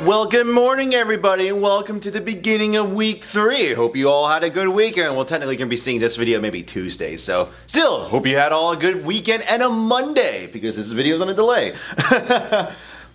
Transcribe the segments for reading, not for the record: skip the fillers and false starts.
Well, good morning, everybody, and welcome to the beginning of week 3. Hope you all had a good weekend. Well, technically, you're going to be seeing this video maybe Tuesday, so still, hope you had all a good weekend and a Monday, because this video is on a delay.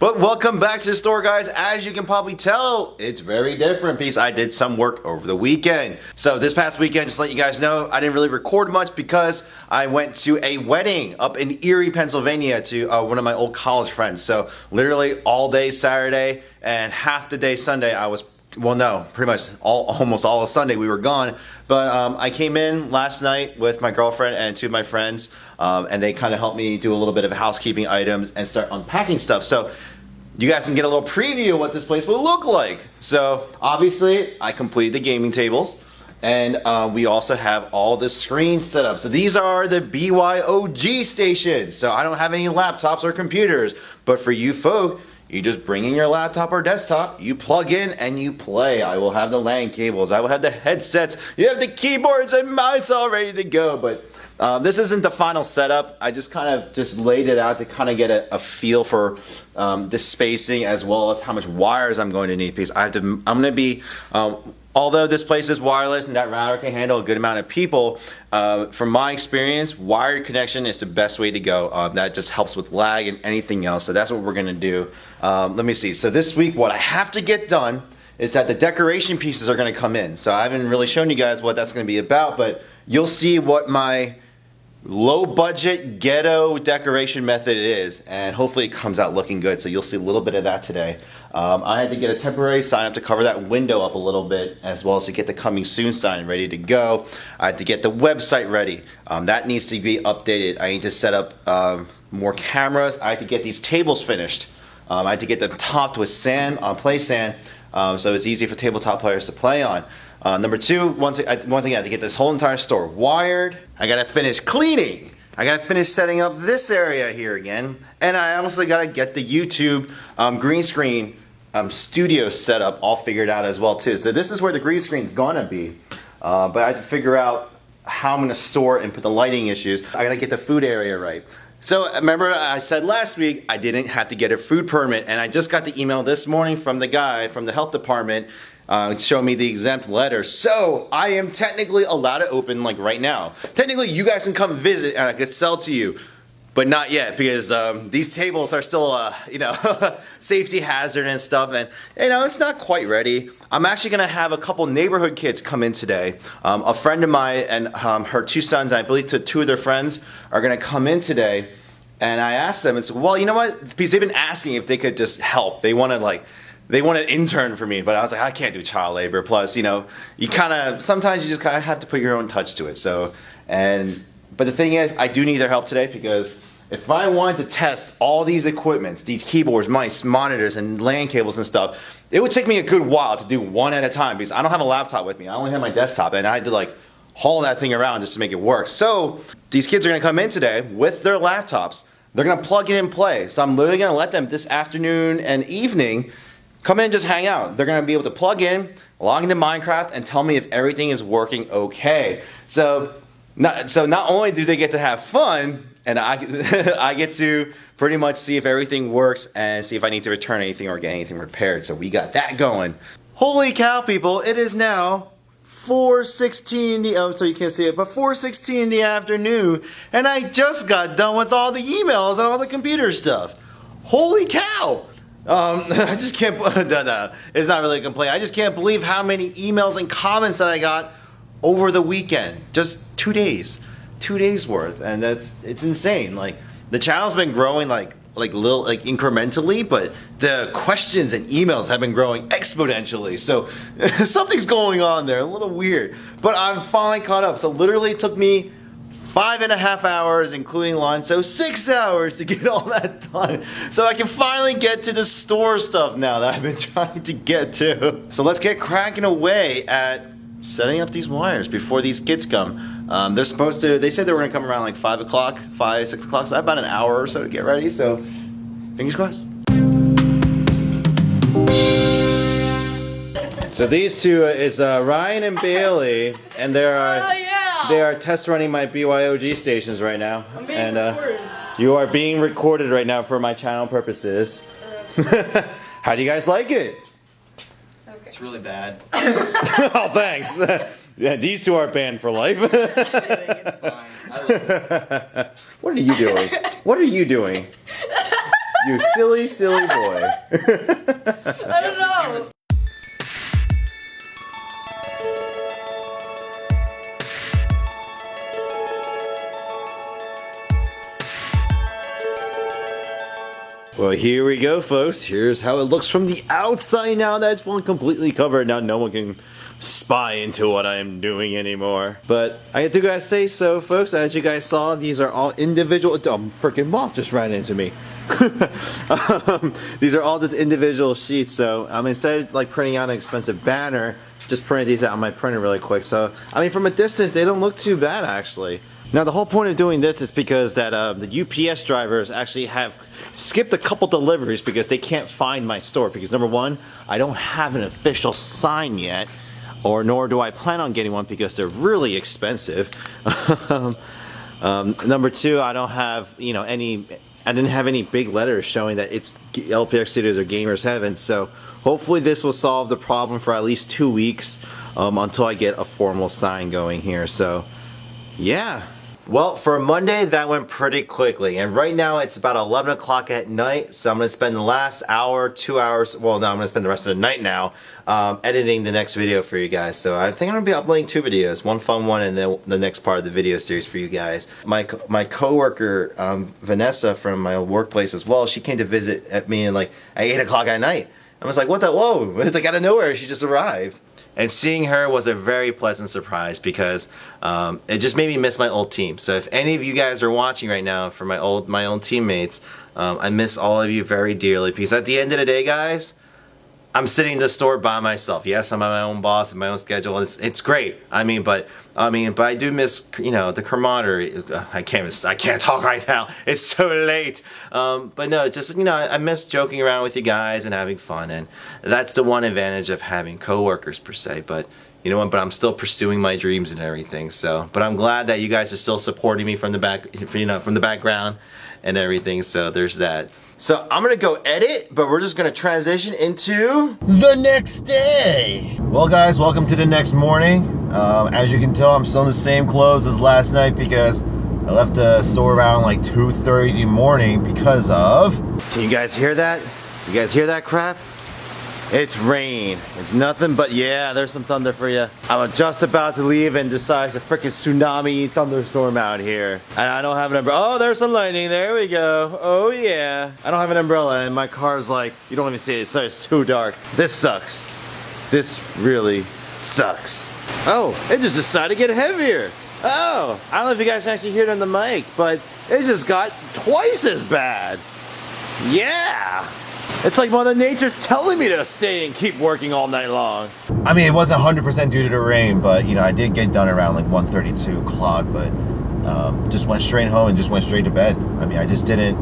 But welcome back to the store, guys. As you can probably tell, it's very different because I did some work over the weekend. So this past weekend, just to let you guys know, I didn't really record much because I went to a wedding up in Erie, Pennsylvania to one of my old college friends. So literally all day Saturday and half the day Sunday I was, well no, pretty much almost all of Sunday we were gone. But I came in last night with my girlfriend and two of my friends, and they kind of helped me do a little bit of housekeeping items and start unpacking stuff. So you guys can get a little preview of what this place will look like. So obviously I completed the gaming tables, and we also have all the screens set up. So these are the BYOG stations. So I don't have any laptops or computers, but for you folk, you just bring in your laptop or desktop, you plug in and you play. I will have the LAN cables, I will have the headsets, you have the keyboards and mice all ready to go. But this isn't the final setup. I just kind of just laid it out to kind of get a feel for the spacing as well as how much wires I'm going to need, because I'm going to be, although this place is wireless and that router can handle a good amount of people, from my experience, wired connection is the best way to go. That just helps with lag and anything else. So that's what we're going to do. Let me see. So this week, what I have to get done is that the decoration pieces are going to come in. So I haven't really shown you guys what that's going to be about, but you'll see what my low budget ghetto decoration method is, and hopefully it comes out looking good. So you'll see a little bit of that today. I had to get a temporary sign up to cover that window up a little bit, as well as to get the coming soon sign ready to go. I had to get the website ready. That needs to be updated. I need to set up more cameras. I had to get these tables finished. I had to get them topped with sand, play sand, so it's easy for tabletop players to play on. Number two, once again, I had to get this whole entire store wired. I gotta finish cleaning. I gotta finish setting up this area here again. And I also gotta get the YouTube green screen studio set up all figured out as well too. So this is where the green screen's gonna be. But I have to figure out how I'm gonna store and put the lighting issues. I gotta get the food area right. So remember I said last week I didn't have to get a food permit, and I just got the email this morning from the guy from the health department showing me the exempt letter. So I am technically allowed to open like right now. Technically you guys can come visit and I could sell to you, but not yet, because these tables are still you know, safety hazard and stuff, and you know, it's not quite ready. I'm actually gonna have a couple neighborhood kids come in today. A friend of mine and her two sons, and I believe two of their friends, are gonna come in today. And I asked them, and said, well, you know what? Because they've been asking if they could just help. They want an intern for me, but I was like, I can't do child labor. Plus, you know, sometimes you just kind of have to put your own touch to it. So, but the thing is, I do need their help today, because if I wanted to test all these equipments, these keyboards, mice, monitors, and LAN cables and stuff, it would take me a good while to do one at a time, because I don't have a laptop with me. I only have my desktop, and I had to like haul that thing around just to make it work. So these kids are gonna come in today with their laptops. They're gonna plug in and play. So I'm literally gonna let them this afternoon and evening come in and just hang out. They're gonna be able to plug in, log into Minecraft, and tell me if everything is working okay. So not only do they get to have fun, and I get to pretty much see if everything works and see if I need to return anything or get anything repaired. So we got that going. Holy cow, people, it is now 4:16 in the, oh, so you can't see it, but 4:16 in the afternoon, and I just got done with all the emails and all the computer stuff. Holy cow! I just can't, no, it's not really a complaint. I just can't believe how many emails and comments that I got over the weekend. Just 2 days. 2 days worth, and it's insane. Like, the channel's been growing like incrementally, but the questions and emails have been growing exponentially. So something's going on there, a little weird. But I'm finally caught up. So literally it took me 5.5 hours, including lunch, so 6 hours to get all that done. So I can finally get to the store stuff now that I've been trying to get to. So let's get cracking away at setting up these wires before these kids come. They said they were gonna come around like 5 o'clock, 6 o'clock, so I have about an hour or so to get ready, so fingers crossed. So these two is Ryan and Bailey, and they are test running my BYOG stations right now. I'm being recorded. You are being recorded right now for my channel purposes. How do you guys like it? Okay. It's really bad. Oh, thanks. Yeah, these two are banned for life. It's fine. I love it. What are you doing? What are you doing? You silly, silly boy. I don't know. Well, here we go, folks. Here's how it looks from the outside now that it's fully completely covered. Now no one can spy into what I'm doing anymore. But I do gotta say so, folks. As you guys saw, these are all individual. Freaking moth just ran into me. These are all just individual sheets. So instead of like printing out an expensive banner, just printed these out on my printer really quick. So I mean, from a distance, they don't look too bad actually. Now the whole point of doing this is because that the UPS drivers actually have skipped a couple deliveries because they can't find my store. Because number one, I don't have an official sign yet, or nor do I plan on getting one because they're really expensive. Number two, I don't have I didn't have any big letters showing that it's LPX Studios or Gamers Heaven. So hopefully this will solve the problem for at least 2 weeks until I get a formal sign going here. So yeah. Well, for Monday, that went pretty quickly, and right now it's about 11 o'clock at night, so I'm going to spend the last hour, 2 hours, well, no, I'm going to spend the rest of the night now editing the next video for you guys. So I think I'm going to be uploading 2 videos, one fun one and then the next part of the video series for you guys. My co-worker, Vanessa from my old workplace as well, she came to visit at me at 8 o'clock at night. I was like, what the, whoa, it's like out of nowhere, she just arrived. And seeing her was a very pleasant surprise because it just made me miss my old team. So if any of you guys are watching right now for my old teammates, I miss all of you very dearly because at the end of the day, guys, I'm sitting in the store by myself. Yes, I'm my own boss and my own schedule. It's great. But I do miss the camaraderie. I can't talk right now. It's so late. But no, just I miss joking around with you guys and having fun, and that's the one advantage of having coworkers per se. But you know what? But I'm still pursuing my dreams and everything. So, but I'm glad that you guys are still supporting me from the back, from the background and everything. So there's that. So I'm gonna go edit, but we're just gonna transition into the next day. Well guys, welcome to the next morning. As you can tell, I'm still in the same clothes as last night because I left the store around like 2:30 in the morning because of... Can you guys hear that? You guys hear that crap? It's rain. It's nothing but, yeah, there's some thunder for you. I'm just about to leave and decides a freaking tsunami thunderstorm out here. And I don't have an umbrella. Oh, there's some lightning. There we go. Oh, yeah. I don't have an umbrella and my car's like, you don't even see it. It's too dark. This sucks. This really sucks. Oh, it just decided to get heavier. Oh, I don't know if you guys can actually hear it on the mic, but it just got twice as bad. Yeah. It's like Mother Nature's telling me to stay and keep working all night long. I mean, it wasn't 100% due to the rain, but I did get done around like 1:32 o'clock, but just went straight home and just went straight to bed. I mean, I just didn't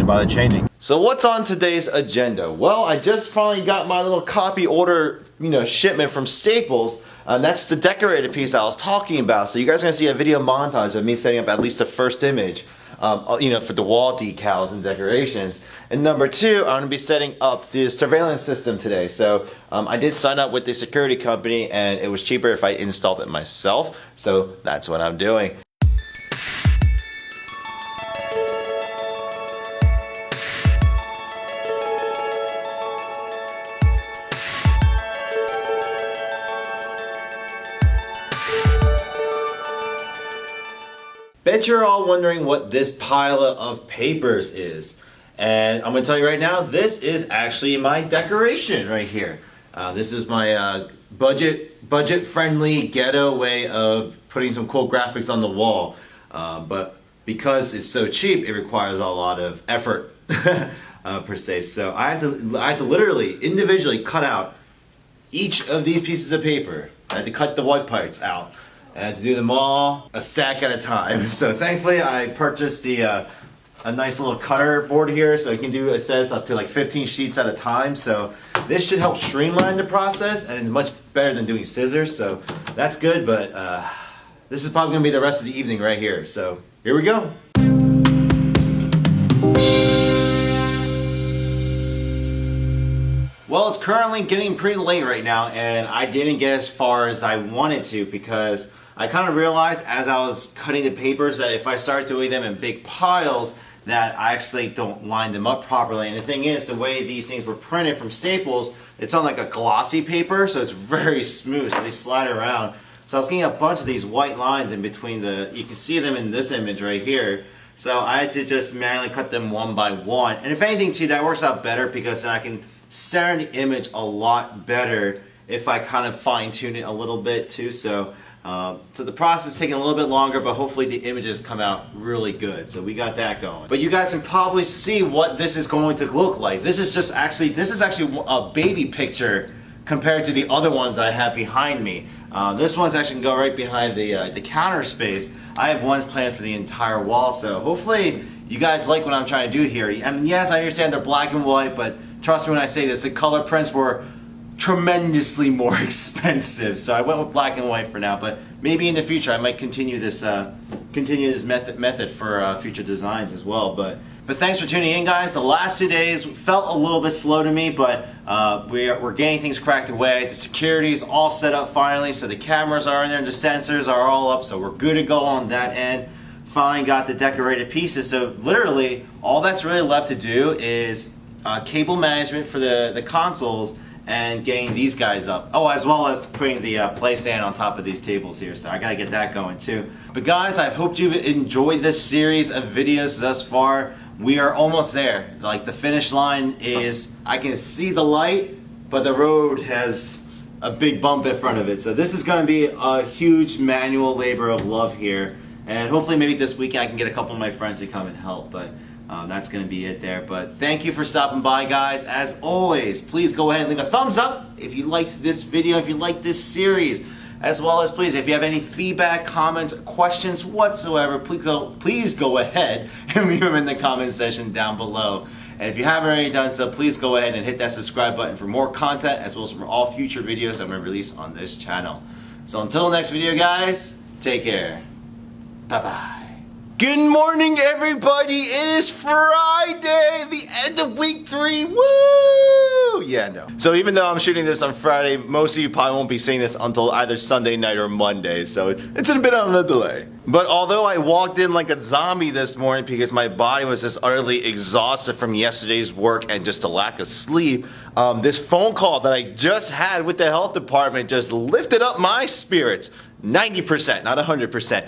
bother changing. So what's on today's agenda? Well, I just finally got my little copy order, shipment from Staples. That's the decorated piece I was talking about. So you guys are gonna see a video montage of me setting up at least the first image. For the wall decals and decorations. And number two, I'm going to be setting up the surveillance system today. So I did sign up with the security company and it was cheaper if I installed it myself. So that's what I'm doing. Bet you're all wondering what this pile of papers is. And I'm gonna tell you right now, this is actually my decoration right here. This is my budget-friendly ghetto way of putting some cool graphics on the wall. But because it's so cheap, it requires a lot of effort per se. So I have to literally individually cut out each of these pieces of paper. I had to cut the white parts out. I had to do them all a stack at a time. So thankfully I purchased a nice little cutter board here so I can do, it says, up to like 15 sheets at a time. So this should help streamline the process and it's much better than doing scissors. So that's good, but this is probably gonna be the rest of the evening right here. So here we go. Well, it's currently getting pretty late right now, and I didn't get as far as I wanted to because I kind of realized as I was cutting the papers that if I start doing them in big piles, that I actually don't line them up properly. And the thing is, the way these things were printed from Staples, it's on like a glossy paper, so it's very smooth, so they slide around. So I was getting a bunch of these white lines in between you can see them in this image right here. So I had to just manually cut them one by one. And if anything too, that works out better because then I can center the image a lot better if I kind of fine tune it a little bit too. So the process is taking a little bit longer, but hopefully the images come out really good. So we got that going. But you guys can probably see what this is going to look like. This is actually a baby picture compared to the other ones I have behind me. This one's actually going to go right behind the counter space. I have ones planned for the entire wall, so hopefully you guys like what I'm trying to do here. I mean, yes, I understand they're black and white, but trust me when I say this, the color prints were tremendously more expensive. So I went with black and white for now, but maybe in the future I might continue this method for future designs as well. But thanks for tuning in, guys. The last 2 days felt a little bit slow to me, but we're getting things cracked away. The security's all set up finally, so the cameras are in there, and the sensors are all up, so we're good to go on that end. Finally got the decorated pieces, so literally all that's really left to do is cable management for the consoles and getting these guys up. Oh, as well as putting the play stand on top of these tables here, so I gotta get that going too. But guys, I hope you've enjoyed this series of videos thus far. We are almost there. Like, the finish line is, I can see the light, but the road has a big bump in front of it. So this is gonna be a huge manual labor of love here. And hopefully maybe this weekend I can get a couple of my friends to come and help, but that's going to be it there. But thank you for stopping by, guys. As always, please go ahead and leave a thumbs up if you liked this video, if you liked this series. As well as, please, if you have any feedback, comments, questions whatsoever, please go ahead and leave them in the comment section down below. And if you haven't already done so, please go ahead and hit that subscribe button for more content, as well as for all future videos I'm going to release on this channel. So until the next video, guys, take care. Bye-bye. Good morning, everybody. It is Friday, the end of week 3. Woo! Yeah, no. So even though I'm shooting this on Friday, most of you probably won't be seeing this until either Sunday night or Monday. So it's a bit on a delay. But although I walked in like a zombie this morning because my body was just utterly exhausted from yesterday's work and just a lack of sleep, this phone call that I just had with the health department just lifted up my spirits. 90%, not 100%.